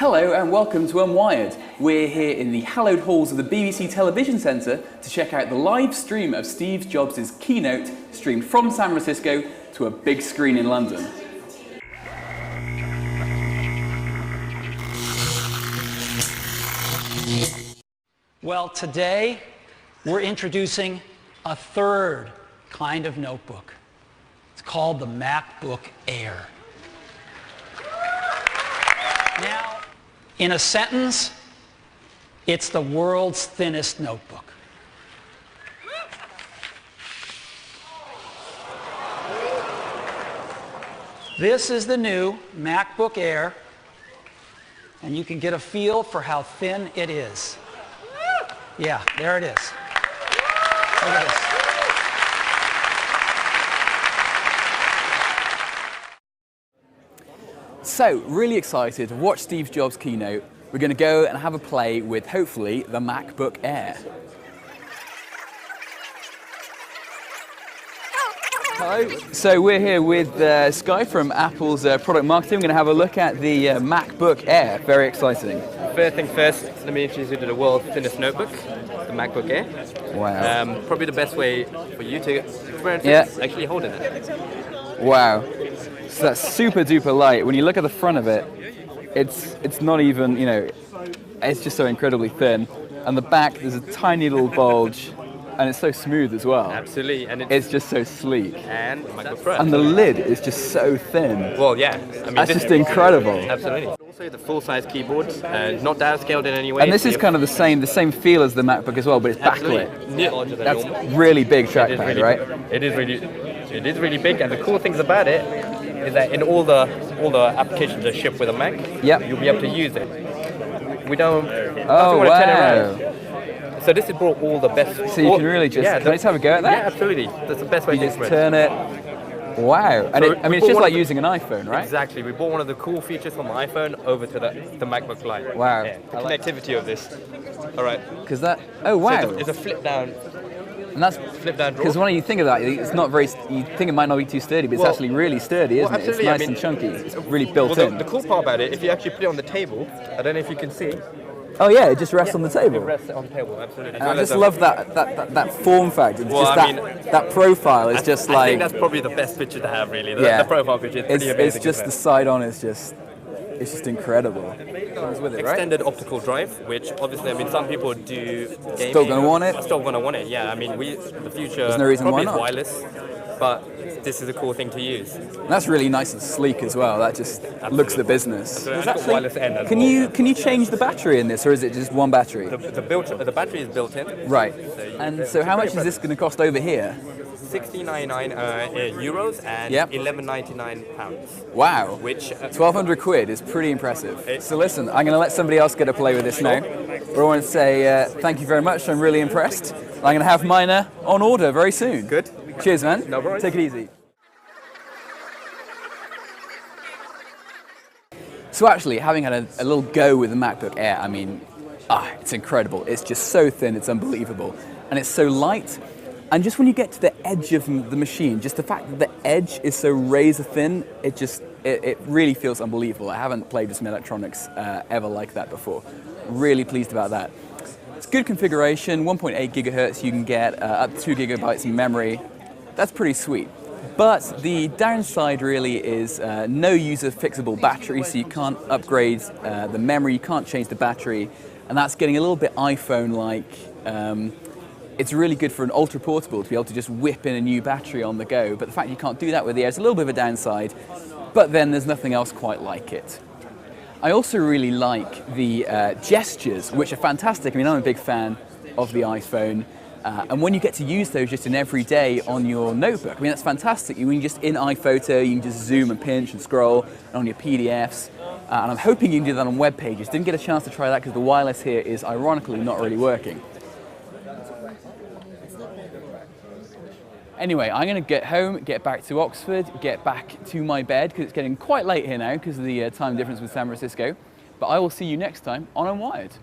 Hello and welcome to Unwired. We're here in the hallowed halls of the BBC Television Centre to check out the live stream of Steve Jobs' keynote, streamed from San Francisco to a big screen in London. Well, today we're introducing a third kind of notebook. It's called the Macbook Air. Now, in a sentence, it's the world's thinnest notebook. This is the new MacBook Air, and you can get a feel for how thin it is. Yeah, there it is. Look at this. So, really excited to watch Steve Jobs' keynote. We're going to go and have a play with, hopefully, the MacBook Air. Hello. So we're here with Sky from Apple's product marketing. We're going to have a look at the MacBook Air. Very exciting. First thing first, let me introduce you to the world's thinnest notebook, the MacBook Air. Wow. Probably the best way for you to experience it is actually holding it. Wow. So that's super duper light. When you look at the front of it, it's not even, it's just so incredibly thin. And the back, there's a tiny little bulge, and it's so smooth as well. Absolutely, and it's just so sleek. And MacBook Pro. And the lid is just so thin. Well, yeah. That's just incredible. Absolutely. Also, the full-size keyboard, not downscaled in any way. And this is kind of the same feel as the MacBook as well, but it's backlit. That's really big trackpad, right? It is really big, and the cool things about it is that in all the applications that ship with a Mac, you'll be able to use it. We don't. Oh wow! Turn it around. So this has brought all the best. So you can really just. Can I just have a go at that? Yeah, absolutely. That's the best way to just turn it. Wow! And so it's just like using an iPhone, right? Exactly. We brought one of the cool features from the iPhone over to the MacBook Lite. Wow! Yeah. The connectivity of this. All right. Because that. Oh wow! So it's a flip down. And that's flip down drawer. Because when you think of that, it's not very. You think it might not be too sturdy, but it's actually really sturdy, isn't it? It's nice and chunky. It's really built in. The cool part about it, if you actually put it on the table, I don't know if you can see. Oh yeah, it just rests on the table. It rests on the table, absolutely. And I just love that form factor. That profile is just like. I think that's probably the best picture to have, really. The profile picture is pretty amazing. It's just the side on is just. It's just incredible. With it, extended optical drive, which obviously, some people do gaming. Still gonna want it? Still gonna want it, yeah. The future There's no reason probably why not. Is wireless, but this is a cool thing to use. And that's really nice and sleek as well. That just looks the business. Wireless end as can you change the battery in this, or is it just one battery? The battery is built in. Right. So how much is this going to cost over here? 16.99 euros and 11.99 pounds. Wow. Which 1,200 quid is pretty impressive. So listen, I'm going to let somebody else get a play with this now. But I want to say thank you very much. I'm really impressed. I'm going to have mine on order very soon. Good. Cheers, man. No worries. Take it easy. So actually, having had a little go with the MacBook Air, it's incredible. It's just so thin, it's unbelievable. And it's so light. And just when you get to the edge of the machine, just the fact that the edge is so razor thin, it really feels unbelievable. I haven't played with some electronics ever like that before. Really pleased about that. It's good configuration, 1.8 gigahertz. You can get up to 2 gigabytes in memory. That's pretty sweet. But the downside really is no user fixable battery, so you can't upgrade the memory, you can't change the battery, and that's getting a little bit iPhone-like. It's really good for an ultra portable to be able to just whip in a new battery on the go, but the fact you can't do that with the Air is a little bit of a downside, but then there's nothing else quite like it. I also really like the gestures, which are fantastic. I'm a big fan of the iPhone. And when you get to use those just in every day on your notebook, that's fantastic. You can just in iPhoto, you can just zoom and pinch and scroll, and on your PDFs. And I'm hoping you can do that on web pages. Didn't get a chance to try that because the wireless here is ironically not really working. Anyway, I'm going to get home, get back to Oxford, get back to my bed because it's getting quite late here now because of the time difference with San Francisco. But I will see you next time on Unwired.